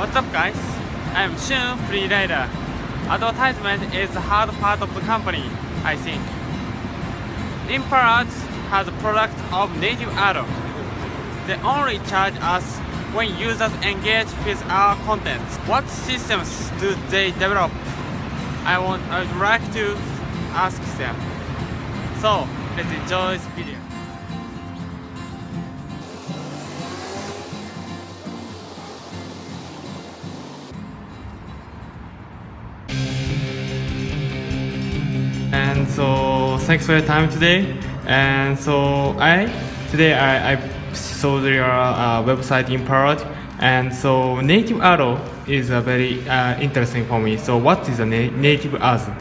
What's up guys? I'm Shun, FREERIDER. Advertisement is the hard part of the company, I think. Inpowered has a product of native adult. They only charge us when users engage with our content. What systems do they develop? I would like to ask them. So, let's enjoy this video. And so thanks for your time today. And so I saw your website Inpowered, and so native adult is very interesting for me. So what is a native adult?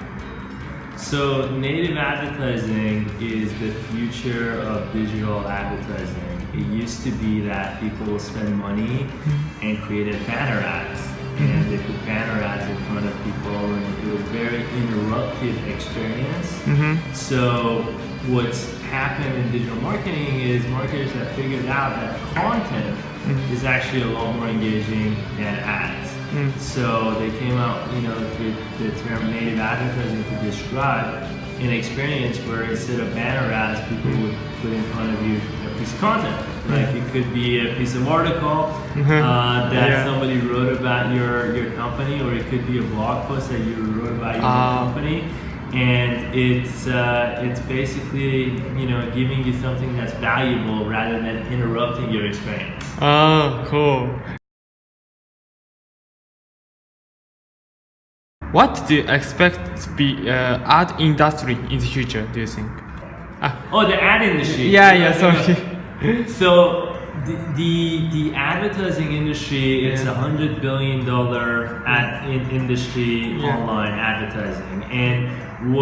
So native advertising is the future of digital advertising. It used to be that people will spend money and created banner ads. And they put banner ads in front of people, and it was a very interruptive experience. So what's happened in digital marketing is marketers have figured out that content is actually a lot more engaging than ads. So they came out, with the term native advertising to describe an experience where instead of banner ads, people would put in front of you a piece of content. Like it could be a piece of article that somebody wrote about your company, or it could be a blog post that you wrote about your company. And it's basically giving you something that's valuable rather than interrupting your experience. Oh, cool. What do you expect to be ad industry in the future, do you think? Oh, the ad industry. Sorry. So the advertising industry, it's $100 billion industry, online advertising. And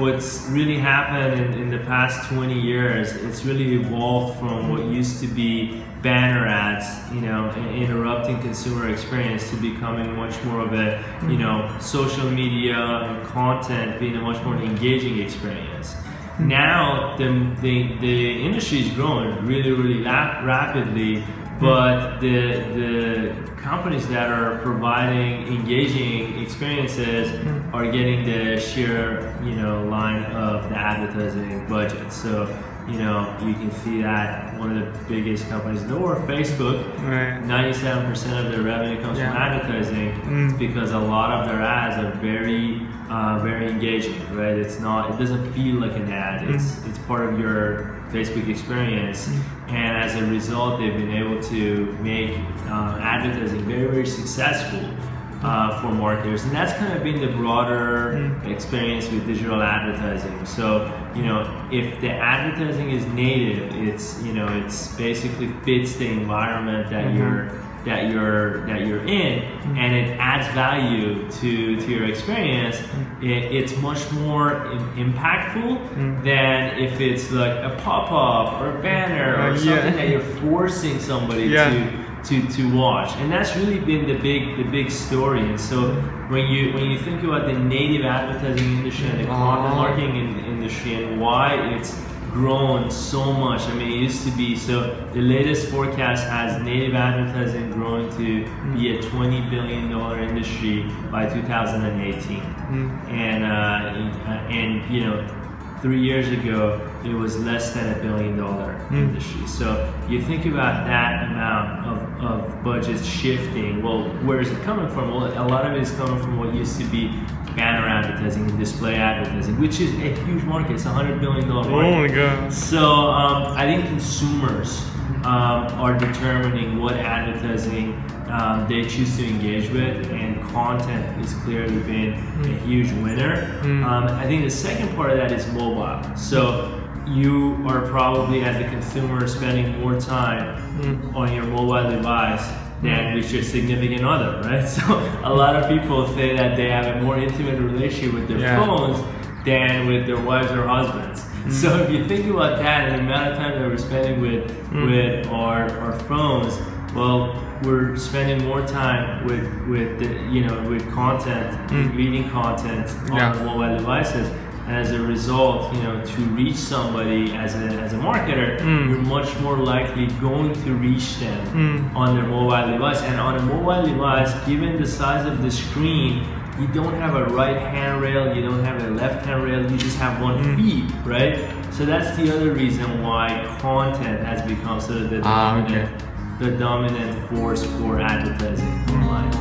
what's really happened in the past 20 years, it's really evolved from what used to be banner ads, interrupting consumer experience, to becoming much more of a, social media and content being a much more engaging experience. Now the industry is growing really rapidly, but the companies that are providing engaging experiences are getting the sheer line of the advertising budget. So you can see that one of the biggest companies in the world, Facebook, 97% of their revenue comes from advertising, because a lot of their ads are very engaging, right? It doesn't feel like an ad. It's part of your Facebook experience, and as a result, they've been able to make advertising very successful for marketers, and that's kind of been the broader experience with digital advertising. So if the advertising is native, it's basically fits the environment that you're in, and it adds value to your experience. It's much more impactful than if it's like a pop-up or a banner or something that you're forcing somebody to watch. And that's really been the big story. And so when you think about the native advertising industry and the content marketing industry and why it's grown so much. I mean, it used to be, so the latest forecast has native advertising growing to be a $20 billion industry by 2018. And 3 years ago, it was less than $1 billion industry. So you think about that amount of budgets shifting. Well, where is it coming from? Well, a lot of it is coming from what used to be banner advertising and display advertising, which is a huge market. It's a $100 billion market. Oh my God. So I think consumers are determining what advertising they choose to engage with, and content has clearly been a huge winner. I think the second part of that is mobile. So you are probably, as a consumer, spending more time on your mobile device than with your significant other, right? So a lot of people say that they have a more intimate relationship with their phones than with their wives or husbands. So if you think about that and the amount of time that we're spending with our phones, well, we're spending more time with content, reading content on mobile devices and as a result, to reach somebody as a marketer, you're much more likely going to reach them on their mobile device. And on a mobile device, given the size of the screen, you don't have a right handrail, you don't have a left handrail, you just have one feed, right? So that's the other reason why content has become sort of the dominant force for advertising online.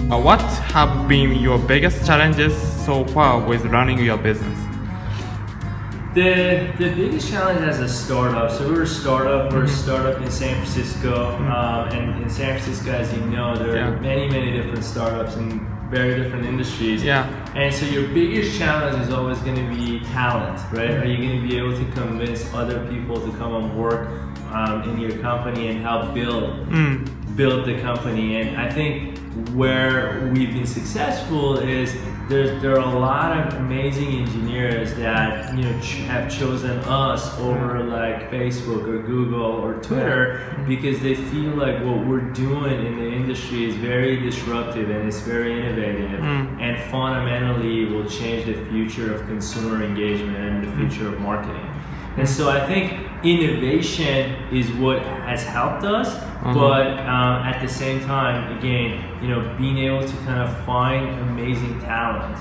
What have been your biggest challenges so far with running your business? The biggest challenge as a startup, so we're a startup in San Francisco, and in San Francisco, as you know, there are many different startups in very different industries. And so your biggest challenge is always going to be talent, right? Are you going to be able to convince other people to come and work in your company and help build the company? And I think where we've been successful is there are a lot of amazing engineers that have chosen us over like Facebook or Google or Twitter because they feel like what we're doing in the industry is very disruptive and it's very innovative and fundamentally will change the future of consumer engagement and the future of marketing. And so I think innovation is what has helped us, but at the same time, again, being able to kind of find amazing talent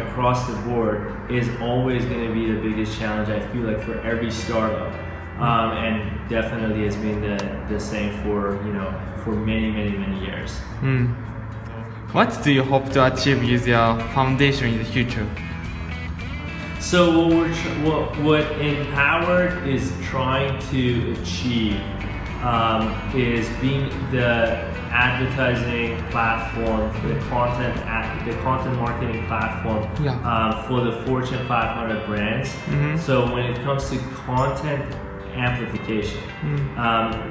across the board is always going to be the biggest challenge, I feel like, for every startup. And definitely has been the same for many years. What do you hope to achieve with your foundation in the future? So what Inpowered is trying to achieve is being the advertising platform, the content marketing platform for the Fortune 500 brands. So when it comes to content amplification,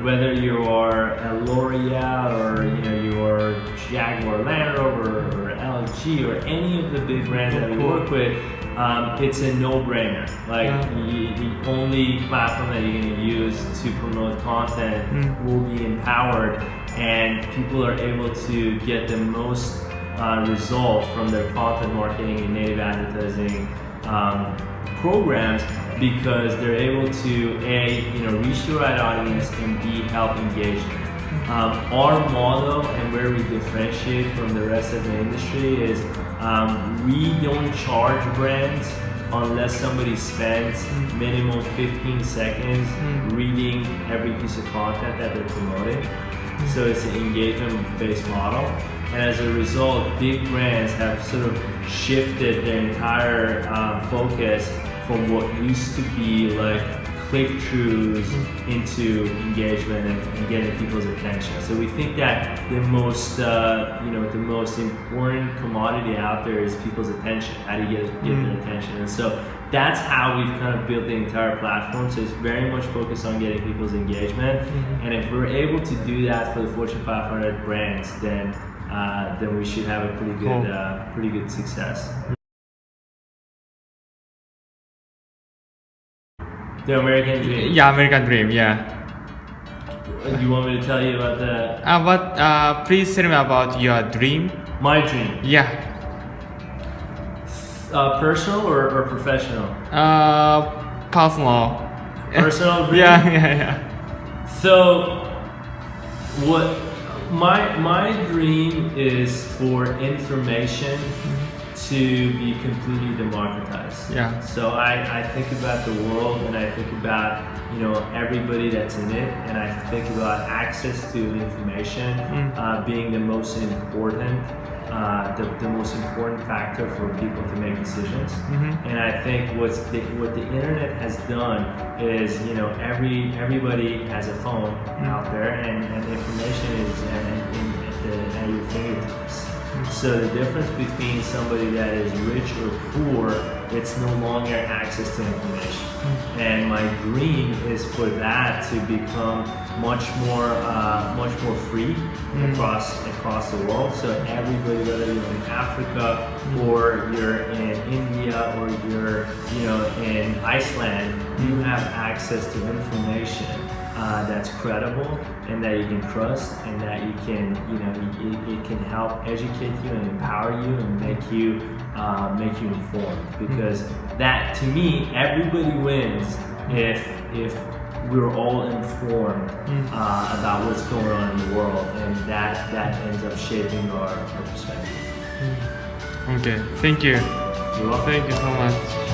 whether you are a L'Oreal or you are Jaguar Land Rover or LG or any of the big brands that we work with, it's a no-brainer. Like the only platform that you're going to use to promote content will be Inpowered, and people are able to get the most result from their content marketing and native advertising programs because they're able to reach the right audience and B, help engage them. Our model and where we differentiate from the rest of the industry is we don't charge brands unless somebody spends minimum 15 seconds reading every piece of content that they're promoting. So it's an engagement-based model. And as a result, big brands have sort of shifted their entire focus from what used to be like click-throughs into engagement and getting people's attention. So we think that the most important commodity out there is people's attention. How do you get their attention? And so that's how we've kind of built the entire platform. So it's very much focused on getting people's engagement. And if we're able to do that for the Fortune 500 brands, then we should have a pretty good success. The American Dream. Yeah, American Dream. Yeah. You want me to tell you about the? Please tell me about your dream. My dream. Yeah. Personal or professional? Personal. Personal dream. Yeah. So, what my dream is for information to be completely democratized. Yeah. So I think about the world and I think about everybody that's in it, and I think about access to information being the most important the most important factor for people to make decisions. And I think what the internet has done is everybody has a phone out there, and information is at your fingertips. So the difference between somebody that is rich or poor, it's no longer access to information. And my dream is for that to become much more free across the world. So everybody, whether you're in Africa or you're in India or you're in Iceland, you have access to information that's credible and that you can trust, and that you can, it can help educate you and empower you and make you informed. Because that, to me, everybody wins if we're all informed about what's going on in the world, and that ends up shaping our perspective. Okay, thank you. You're welcome. Thank you so much.